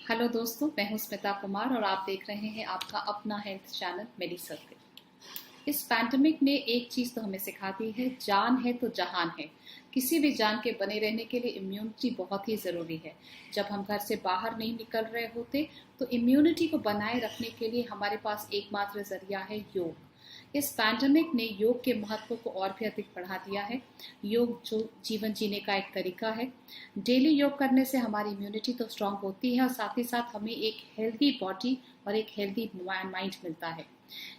Hello दोस्तों, मैं हूं स्मिता कुमार और आप देख रहे हैं आपका अपना हेल्थ चैनल मेडी सर्कल। इस पैंडेमिक ने एक चीज तो हमें सिखा दी है, जान है तो जहान है। किसी भी जान के बने रहने के लिए इम्यूनिटी बहुत ही जरूरी है। जब हम घर से बाहर नहीं निकल रहे होते तो इम्यूनिटी को बनाए रखने के लिए हमारे पास एकमात्र जरिया है योग। इस पैंडेमिक ने योग के महत्व को और भी अधिक बढ़ा दिया है। योग जो जीवन जीने का एक तरीका है। डेली योग करने से हमारी इम्यूनिटी तो स्ट्रांग होती है और साथ ही साथ हमें एक हेल्दी बॉडी और एक हेल्दी माइंड मिलता है।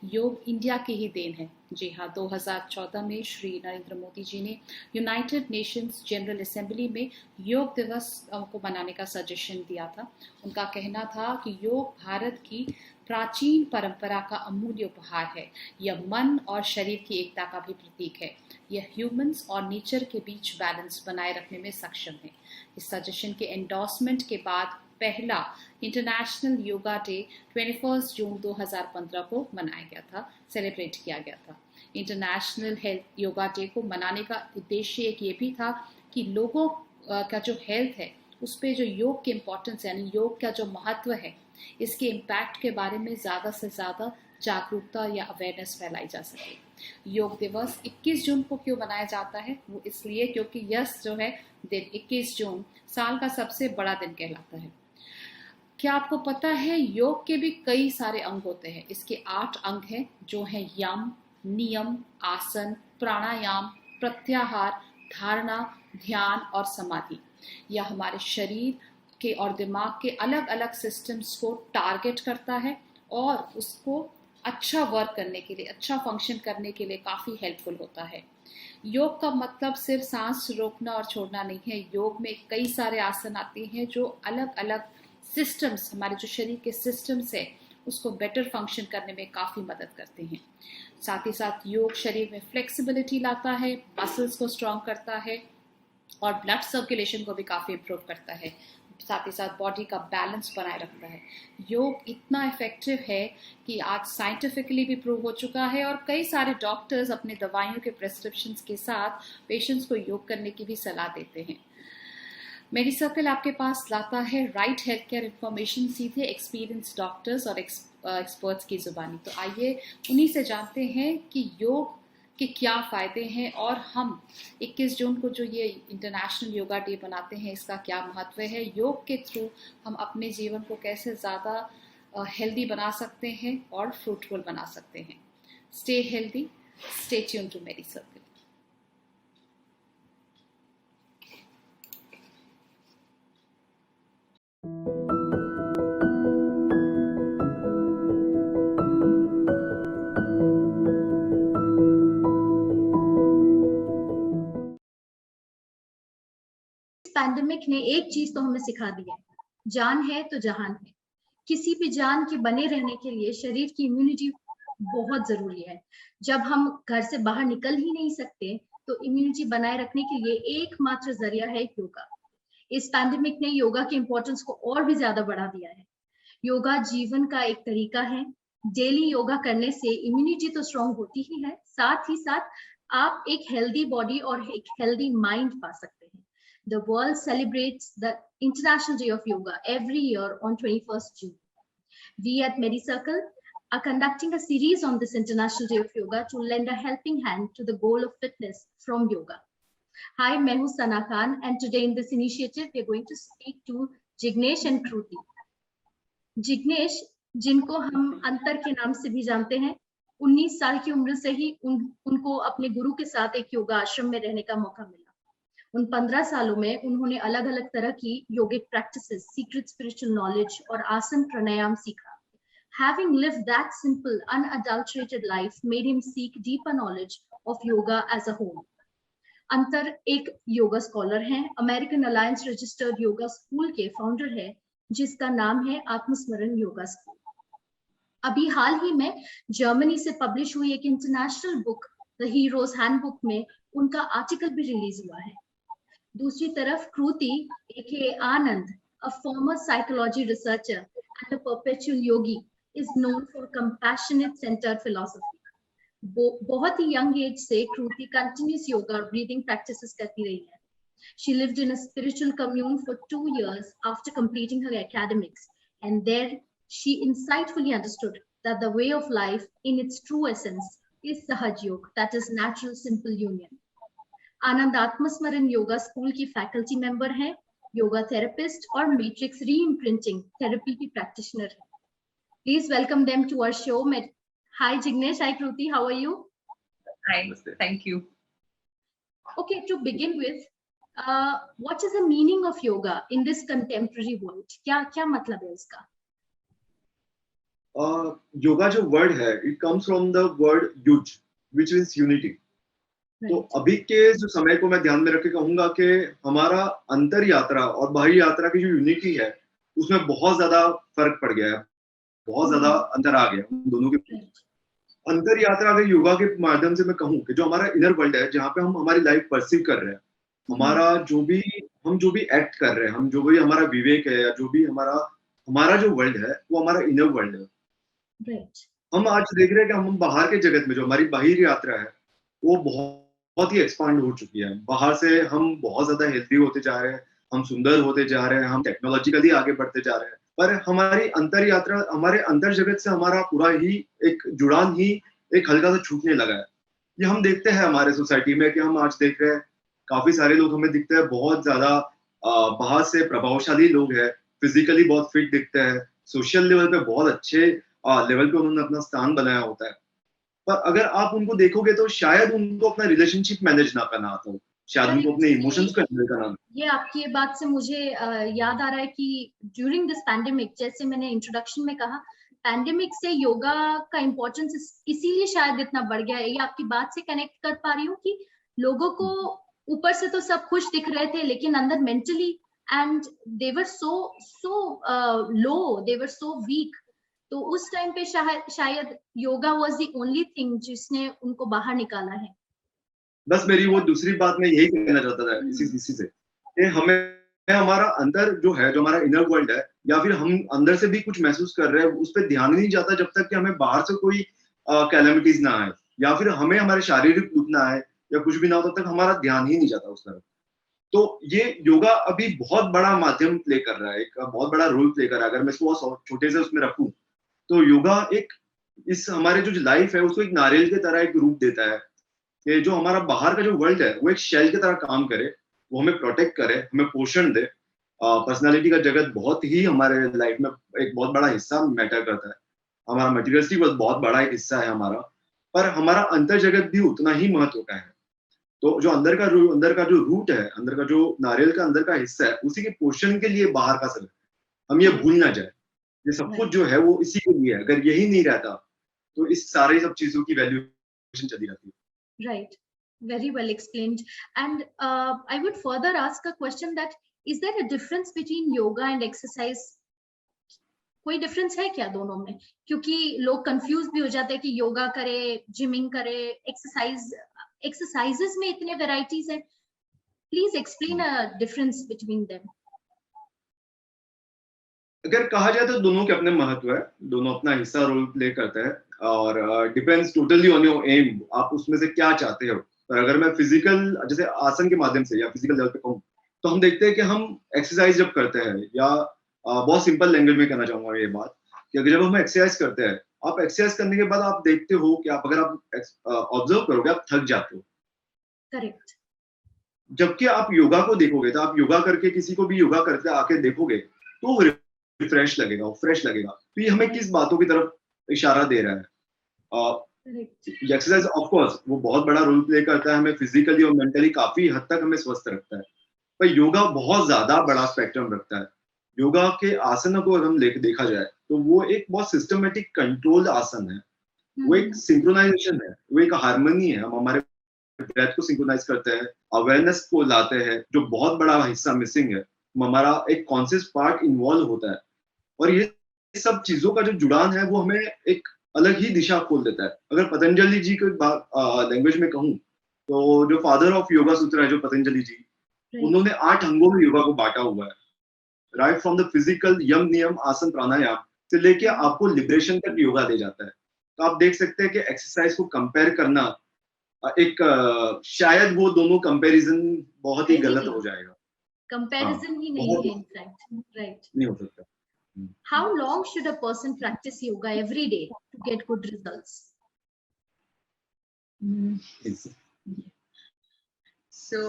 योग इंडिया की ही देन है। जी हाँ, 2014 में श्री नरेंद्र मोदी जी ने यूनाइटेड नेशंस जनरल असेंबली में योग दिवस को मनाने का सजेशन दिया था। उनका कहना था कि योग भारत की प्राचीन परंपरा का अमूल्य उपहार है। यह मन और शरीर की एकता का भी प्रतीक है। यह ह्यूमंस और नेचर के बीच बैलेंस बनाए रखने में सक्षम है। इस सजेशन के एंडोर्समेंट के बाद पहला इंटरनेशनल योगा डे 21 जून 2015 को मनाया गया था, सेलिब्रेट किया गया था। इंटरनेशनल हेल्थ योगा डे को मनाने का उद्देश्य एक ये भी था कि लोगों का जो हेल्थ है उस पर जो योग के इम्पोर्टेंस यानी योग का जो महत्व है, इसके इम्पैक्ट के बारे में ज़्यादा से ज़्यादा जागरूकता या अवेयरनेस फैलाई जा सके। योग दिवस 21 जून को क्यों मनाया जाता है? वो इसलिए क्योंकि यह जो है दिन 21 जून साल का सबसे बड़ा दिन कहलाता है। क्या आपको पता है योग के भी कई सारे अंग होते हैं? इसके 8 अंग हैं जो हैं यम, नियम, आसन, प्राणायाम, प्रत्याहार, धारणा, ध्यान और समाधि। यह हमारे शरीर के और दिमाग के अलग अलग सिस्टम्स को टारगेट करता है और उसको अच्छा वर्क करने के लिए, अच्छा फंक्शन करने के लिए काफी हेल्पफुल होता है। योग का मतलब सिर्फ सांस रोकना और छोड़ना नहीं है। योग में कई सारे आसन आते हैं जो अलग अलग सिस्टम्स, हमारे जो शरीर के सिस्टम्स है उसको बेटर फंक्शन करने में काफी मदद करते हैं। साथ ही साथ योग शरीर में फ्लेक्सिबिलिटी लाता है, मसल्स को स्ट्रांग करता है और ब्लड सर्कुलेशन को भी काफी इम्प्रूव करता है। साथ ही साथ बॉडी का बैलेंस बनाए रखता है। योग इतना इफेक्टिव है कि आज साइंटिफिकली भी प्रूव हो चुका है और कई सारे डॉक्टर्स अपने दवाइयों के प्रेस्क्रिप्शन के साथ पेशेंट्स को योग करने की भी सलाह देते हैं। मेडी सर्कल आपके पास लाता है राइट हेल्थ केयर इन्फॉर्मेशन सीधे एक्सपीरियंस डॉक्टर्स और एक्सपर्ट्स की जुबानी। तो आइए उन्हीं से जानते हैं कि योग के क्या फायदे हैं और हम 21 जून को जो ये इंटरनेशनल योगा डे बनाते हैं इसका क्या महत्व है। योग के थ्रू हम अपने जीवन को कैसे ज़्यादा हेल्दी बना सकते हैं और फ्रूटफुल बना सकते हैं। Stay healthy, stay tune to Medi Circle. Pandemic ने एक चीज तो हमें सिखा दी है, जान है तो जहान है। किसी भी जान के बने रहने के लिए शरीर की इम्यूनिटी बहुत जरूरी है। जब हम घर से बाहर निकल ही नहीं सकते तो इम्यूनिटी बनाए रखने के लिए एकमात्र जरिया है योगा। इस पैंडेमिक ने योगा के इम्पोर्टेंस को और भी ज्यादा बढ़ा दिया है। योगा जीवन का एक तरीका है। डेली योगा करने से इम्यूनिटी तो स्ट्रांग होती ही साथ आप एक हेल्दी बॉडी और एक हेल्दी माइंड पा सकते हैं। The world celebrates the International Day of Yoga every year on 21st June. We at MediCircle are conducting a series on this International Day of Yoga to lend a helping hand to the goal of fitness from yoga. Hi, मैं हूं Sana Khan and today in this initiative we are going to speak to Jignesh and Kruti. Jignesh, जिनको हम अंतर के नाम से भी जानते हैं, 19 साल की उम्र से ही उनको अपने गुरु के साथ एक योगा आश्रम में रहने का मौका मिला। उन 15 सालों में उन्होंने अलग अलग तरह की योगिक प्रैक्टिसेस, सीक्रेट स्पिरिचुअल नॉलेज और आसन प्राणायाम सीखा। Having lived that simple, unadulterated life made him seek deeper knowledge of yoga as a whole. अंतर एक योगा स्कॉलर हैं, American alliance registered yoga school के फाउंडर है, जिसका नाम है आत्मस्मरण योगा स्कूल। अभी हाल ही में जर्मनी से पब्लिश हुई एक international book the heroes handbook में उनका आर्टिकल भी रिलीज हुआ है। दूसरी तरफ कृति aka Anand, a former psychology researcher and a perpetual yogi, is known for compassionate centered philosophy. बहुत ही यंग एज से कृति कंटिन्यूस योगा और ब्रीदिंग प्रैक्टिसेस करती रही है। She lived in a spiritual commune for 2 years after completing her academics, and there she insightfully understood that the way of life in its true essence is Sahaj Yoga, that is natural simple union. Anand Atmasmaran yoga school की faculty member हैं, yoga therapist और matrix reimprinting therapy की practitioner हैं. Please welcome them to our show. Hi Jignesh, hi Kruti, how are you? Hi, thank you. Okay, to begin with, what is the meaning of yoga in this contemporary world? क्या मतलब है इसका? योगा जो word है, it comes from the word use, which means unity. तो अभी के जो समय को मैं ध्यान में रख के कहूंगा कि हमारा अंतर यात्रा और बाहरी यात्रा की जो यूनिटी है, उसमें बहुत ज्यादा फर्क पड़ गया है, बहुत ज्यादा अंतर आ गया उन दोनों के बीच. अंतर यात्रा अगर योगा के माध्यम से मैं कहूँ कि जो हमारा इनर वर्ल्ड है, जहाँ पे हम हमारी लाइफ परसीव कर रहे हैं, हमारा जो भी एक्ट कर रहे हैं, हम जो भी हमारा विवेक है या जो भी हमारा जो वर्ल्ड है, वो हमारा इनर वर्ल्ड है. हम आज देख रहे हैं कि हम बाहर के जगत में जो हमारी बाहरी यात्रा है, वो बहुत ही एक्सपांड हो चुकी है. बाहर से हम बहुत ज्यादा हेल्दी होते जा रहे हैं, हम सुंदर होते जा रहे हैं, हम टेक्नोलॉजिकली आगे बढ़ते जा रहे हैं, पर हमारी अंतर यात्रा, हमारे अंतर जगत से हमारा पूरा ही एक जुड़ान ही एक हल्का सा छूटने लगा है. ये हम देखते हैं हमारे सोसाइटी में कि हम आज देख रहे हैं काफी सारे लोग हमें दिखते हैं बहुत ज्यादा बाहर से प्रभावशाली लोग हैं, फिजिकली बहुत फिट दिखते हैं, सोशल लेवल पे बहुत अच्छे लेवल पे उन्होंने अपना स्थान बनाया होता है, पर अगर आप उनको देखोगे तो शायद उनको अपना रिलेशनशिप मैनेज ना करना आता हो, शायद उनको अपने इमोशंस को हैंडल करना. ये आपकी बात से मुझे याद आ रहा है कि ड्यूरिंग दिस पैंडेमिक, जैसे मैंने इंट्रोडक्शन में कहा, पैंडेमिक से योगा का इम्पोर्टेंस इसीलिए शायद इतना बढ़ गया है. ये आपकी बात से कनेक्ट कर पा रही हूँ कि लोगों को ऊपर से तो सब खुश दिख रहे थे, लेकिन अंदर mentally and they were so low, they were so weak. तो उस टाइम पे शायद yoga was the only thing जिसने उनको बाहर निकाला है. बस मेरी वो दूसरी बात मैं यही कहना चाहता था इसी से कि हमें हमारा अंदर जो है, जो हमारा इनर वर्ल्ड है, या फिर हम अंदर से भी कुछ महसूस कर रहे हैं, उस पर ध्यान नहीं जाता जब तक कि हमें बाहर से कोई कैलेमिटीज ना आए या फिर हमें हमारे शारीरिक दुख ना आए या कुछ भी ना हो, तब तक हमारा ध्यान ही नहीं जाता उस तरफ. तो ये योगा अभी बहुत बड़ा माध्यम प्ले कर रहा है, एक बहुत बड़ा रोल प्ले कर रहा है. अगर मैं इसको छोटे से उसमें रखूं तो योगा एक इस हमारे जो लाइफ है उसको एक नारियल की तरह एक रूप देता है कि जो हमारा बाहर का जो वर्ल्ड है वो एक शेल की तरह काम करे, वो हमें प्रोटेक्ट करे, हमें पोषण दे. पर्सनालिटी का जगत बहुत ही हमारे लाइफ में एक बहुत बड़ा हिस्सा मैटर करता है, हमारा मटेरियलिस्टिक बहुत बड़ा एक हिस्सा है हमारा, पर हमारा अंतर जगत भी उतना ही महत्व का है. तो जो अंदर का जो रूट है, अंदर का जो नारियल का अंदर का हिस्सा है, उसी के पोषण के लिए बाहर का सब, हम ये भूल ना जाए, ये सब कुछ जो है वो इसी के लिए है. अगर यही नहीं रहता तो इस सारे सब चीजों की वैल्यूएशन चली जाती है. Right, very well explained. And I would further ask a question that is there a difference between yoga and exercise? कोई डिफरेंस है क्या दोनों में? क्योंकि लोग कंफ्यूज भी हो जाते हैं कि योगा करे, जिमिंग करे, एक्सरसाइजेस में इतने वैरायटीज हैं. Please explain a difference between them. अगर कहा जाए तो दोनों के अपने महत्व है, दोनों अपना हिस्सा रोल प्ले करते हैं और depends totally on your aim, आप उसमें से क्या चाहते हो. पर अगर मैं फिजिकल जैसे आसन के माध्यम से या फिजिकल लेवल पे कहूँ तो हम देखते हैं कि हम एक्सरसाइज जब करते हैं, या बहुत सिंपल लैंग्वेज में कहना चाहूंगा ये बात कि अगर जब हम एक्सरसाइज करते हैं, आप एक्सरसाइज करने के बाद आप देखते हो कि आप अगर आप ऑब्जर्व करोगे आप थक जाते हो. करेक्ट. जबकि आप योगा को देखोगे तो आप योगा करके किसी को भी योगा करके आके देखोगे तो फ्रेश लगेगा, फ्रेश लगेगा. तो ये हमें किस बातों की तरफ इशारा दे रहा है? एक्सरसाइज ऑफ कोर्स वो बहुत बड़ा रोल प्ले करता है, हमें फिजिकली और मेंटली काफी हद तक हमें स्वस्थ रखता है, पर योगा बहुत ज्यादा बड़ा स्पेक्ट्रम रखता है. योगा के आसन को अगर हम देखा जाए तो वो एक बहुत सिस्टमेटिक कंट्रोल्ड आसन है, वो एक सिंक्रोनाइजेशन है, वो एक हार्मनी है. हम हमारे ब्रेथ को सिंक्रोनाइज करते हैं, अवेयरनेस को लाते हैं, जो बहुत बड़ा हिस्सा मिसिंग है. हमारा एक कॉन्शियस पार्ट इन्वॉल्व होता है और ये सब चीजों का जो जुड़ान है वो हमें एक अलग ही दिशा खोल देता है. अगर पतंजलि जी की लैंग्वेज में कहूँ तो जो फादर ऑफ योगा सूत्र है जो पतंजलि जी, उन्होंने 8 अंगों में योगा को बांटा हुआ है. राइट फ्रॉम द फिजिकल यम नियम आसन प्राणायाम से लेके आपको लिबरेशन तक योगा दे जाता है. तो आप देख सकते हैं कि एक्सरसाइज को कंपेयर करना शायद वो दोनों कंपैरिजन बहुत ही है ही गलत नहीं। हो जाएगा, कंपैरिजन ही नहीं बहुत है इनफैक्ट, राइट। नहीं हो सकता। How long should a person practice yoga every day to get good results? It's- So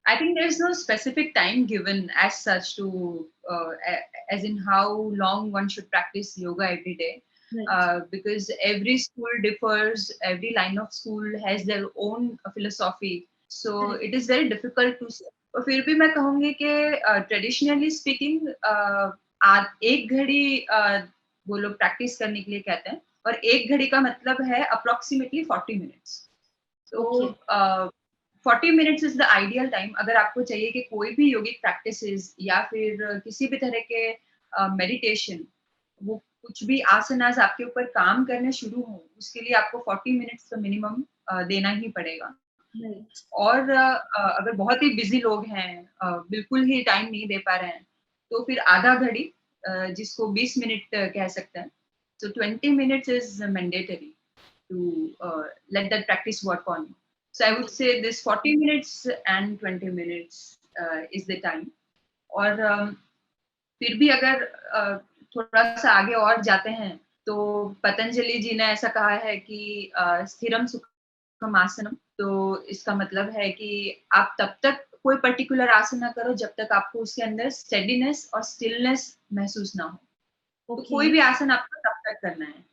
I think there's no specific time given as such to as in how long one should practice yoga every day. Right. Because every school differs, every line of school has their own philosophy, so Correct. it is very difficult to say. और फिर भी मैं कहूँगी कि traditionally speaking एक घड़ी वो लोग प्रैक्टिस करने के लिए कहते हैं, और एक घड़ी का मतलब है अप्रोक्सीमेटली 40 मिनट्स। तो 40 minutes is the ideal time अगर आपको चाहिए कि कोई भी योगिक प्रैक्टिसेस या फिर किसी भी तरह के मेडिटेशन, वो कुछ भी आसनास आपके ऊपर काम करने शुरू हो, उसके लिए आपको 40 मिनट्स तो मिनिमम देना ही पड़ेगा। Right. और अगर बहुत ही बिजी लोग हैं, बिल्कुल ही टाइम नहीं दे पा रहे हैं, तो फिर आधा घड़ी, जिसको 20 मिनट कह सकते हैं, so 20 minutes is mandatory to let that practice work on you. So I would say this 40 minutes and 20 minutes is the time. और फिर भी अगर थोड़ा सा आगे और जाते हैं, तो पतंजलि जी ने ऐसा कहा है कि स्थिरम सुखम आसनम, तो इसका मतलब है कि आप तब तक कोई पर्टिकुलर आसना करो जब तक आपको उसके अंदर स्टेडीनेस और स्टिलनेस महसूस ना हो। तो Okay. कोई भी आसन आपको तब तक करना है,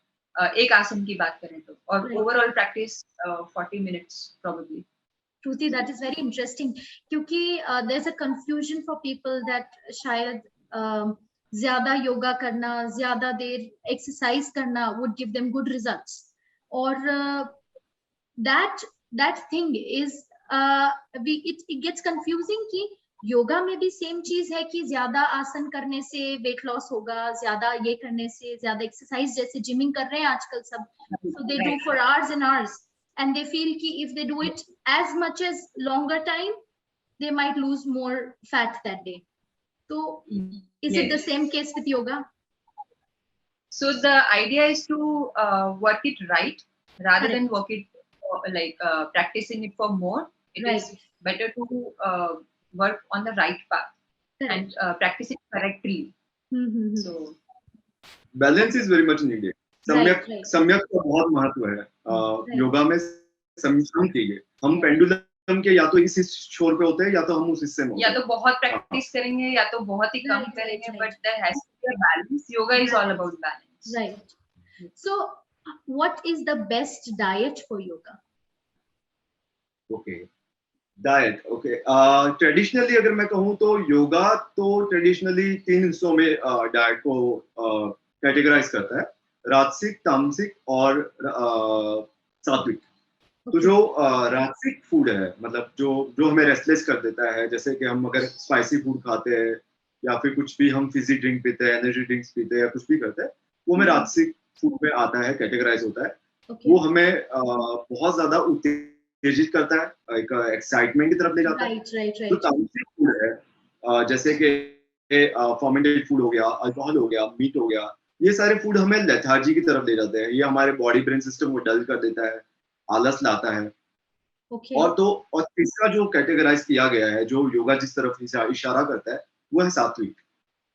एक आसन की बात करें तो, और Right. Overall practice 40 minutes probably. Shruti, that is very interesting क्योंकि there's a confusion for people that शायद ज्यादा योगा करना, ज्यादा देर एक्सरसाइज करना would give them good results, और that thing is it gets confusing कि योगा में भी सेम चीज है कि ज्यादा आसन करने से वेट लॉस होगा, ज्यादा ये करने से, ज्यादा एक्सरसाइज जैसे जिमिंग कर रहे हैं आजकल सब, so they do for hours and hours and they feel कि if they do it as much as longer time they might lose more fat that day. So is it the same case with yoga? So the idea is to work it right rather Correct. than work it like practicing it for more. It Right. is better to work on the right path. Correct. And practice it correctly. Mm-hmm. So balance is very much needed. सम्यक right. सम्यक का बहुत महत्व है Right. Yoga में। संयम चाहिए। हम पेंडुलम के या तो इस छोर पे होते हैं या तो हम उस हिस्से में होते या हैं। तो बहुत प्रैक्टिस करेंगे या तो बहुत ही कम Right, करेंगे, right, but there has to be a balance. Yoga is all about balance. Right. So what is the best diet for yoga? Okay, diet. Okay, traditionally अगर मैं कहूँ तो योगा तो ट्रेडिशनली 3 हिस्सों में डाइट को कैटेगराइज करता है, राजसिक, तामसिक और सात्विक। तो जो राजसिक फूड है, मतलब जो हमें रेस्टलेस कर देता है, जैसे कि हम अगर स्पाइसी फूड खाते हैं या फिर कुछ भी हम फिजी ड्रिंक पीते हैं, एनर्जी ड्रिंक्स पीते हैं या कुछ भी करते हैं, वो हमें राजसिक फूड में आता है, कैटेगराइज होता है। Okay. वो हमें बहुत ज्यादा उत्तेजित करता है, एक एक्साइटमेंट की तरफ ले जाता है। Right. जो तामसिक फूड है, जैसे कि फर्मेंटेड फूड हो गया, अल्कोहल हो गया, मीट हो गया, ये सारे फूड हमें लेथार्जी की तरफ ले जाते हैं। ये हमारे बॉडी ब्रेन सिस्टम को डल कर देता है, आलस लाता है। Okay. और तीसरा जो कैटेगराइज किया गया है, जो योगा जिस तरफ इशारा करता है, वो है सात्विक।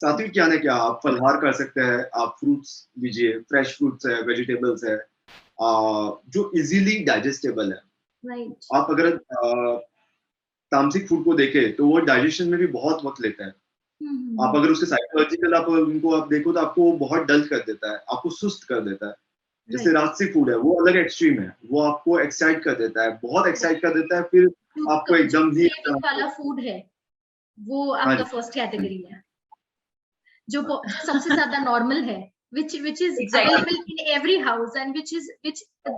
सात्विक यानी क्या? आप फलहार कर सकते हैं, आप फ्रूट्स लीजिए, फ्रेश फ्रूट्स है, वेजिटेबल्स है, जो इजीली डाइजेस्टेबल है। Right. आप अगर तामसिक फूड को देखें तो वो डाइजेशन में भी बहुत वक्त लेता है। Mm-hmm. आप अगर उसके साइकोलॉजिकल आप उनको आप देखो तो आपको बहुत डल कर देता है, आपको सुस्त कर देता है। जैसे राजसिक फूड है, वो अलग एक्सट्रीम है, वो आपको एक्साइट कर देता है, बहुत एक्साइट कर देता है, फिर आपको एकदम ही वाला फूड है, वो आपका फर्स्ट कैटेगरी है, जो सबसे ज्यादा नॉर्मल है, which is available in every house and which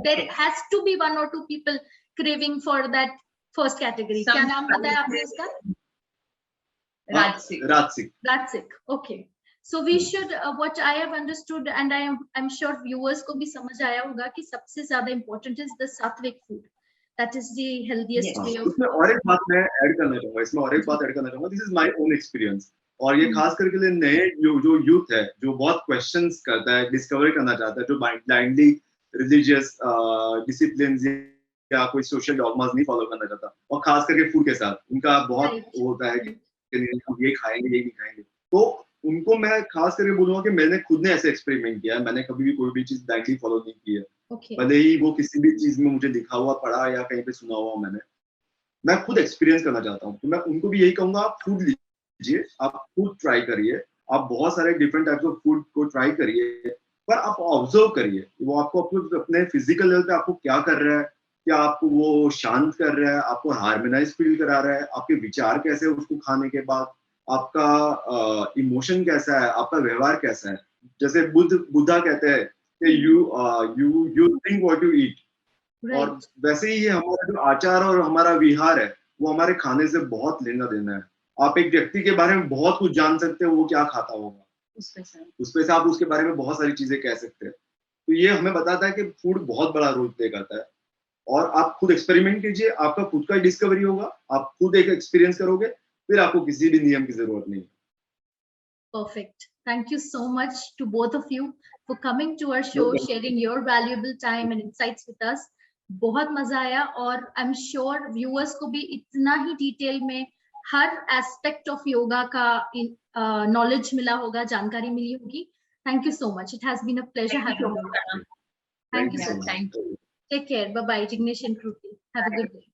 there has to be 1 or 2 people craving for that first category. क्या नाम बताया आपने उसका? Ratsik. Okay. So we should what I have understood and I'm sure viewers को भी समझ आया होगा कि सबसे ज्यादा important is the sattvic food. That is the healthiest way of. इसमें और एक बात मैं ऐड करना चाहूंगा, this is my own experience, और ये खास करके लिए नए जो यूथ है, जो बहुत क्वेश्चंस करता है, डिस्कवर करना चाहता है, जो ब्लाइंडली रिलीजियस डिसिप्लिन्स या कोई सोशल डॉगमास नहीं फॉलो करना चाहता, और खास करके फूड के साथ उनका बहुत Right. वो होता है कि नहीं, हम ये खाएंगे ये नहीं खाएंगे। तो उनको मैं खास करके बोलूंगा कि मैंने खुद ने ऐसे एक्सपेरिमेंट किया है, मैंने कभी भी कोई भी चीज ब्लाइंडली फॉलो नहीं की है, Okay. भले ही वो किसी भी चीज में मुझे लिखा हुआ पढ़ा या कहीं पे सुना हुआ मैं खुद एक्सपीरियंस करना चाहता हूँ। तो मैं उनको भी यही कहूंगा, आप फूड लीजिए, आप फूड ट्राई करिए, आप बहुत सारे डिफरेंट टाइप्स ऑफ फूड को ट्राई करिए, पर आप ऑब्जर्व करिए वो आपको अपने फिजिकल लेवल पे आपको क्या कर रहा है, क्या आपको वो शांत कर रहा है, आपको हार्मोनाइज फील करा रहा है, आपके विचार कैसे हैं उसको खाने के बाद, आपका इमोशन कैसा है, आपका व्यवहार कैसा है। जैसे बुद्धा कहते हैं कि you think what you eat, और Right. वैसे ही हमारा जो आचार और हमारा विहार है वो हमारे खाने से बहुत लेना देना है। आप एक व्यक्ति के बारे में बहुत कुछ जान सकते हो, वो क्या खाता होगा, उस पे से आप उसके बारे में बहुत सारी चीजें कह सकते हैं। तो ये हमें बताता है कि फूड बहुत बड़ा रोल प्ले करता है, और आप खुद एक्सपेरिमेंट कीजिए, आपका खुद का डिस्कवरी होगा, आप खुद एक एक्सपीरियंस करोगे, फिर आपको किसी भी नियम की जरूरत नहीं है। Perfect. Thank you so much to both of you for coming to our show, problem. sharing your valuable time and insights with us. बहुत मजा आया, और आई एम श्योर व्यूअर्स को भी इतना ही डिटेल में हर एस्पेक्ट ऑफ योगा का नॉलेज मिला होगा, जानकारी मिली होगी. Thank you so much. It has been a pleasure Thank you having so you. much, Anna. Thank you so so much. Thank you. Take care. Bye bye, Jignesh and Kruti. Have a good day.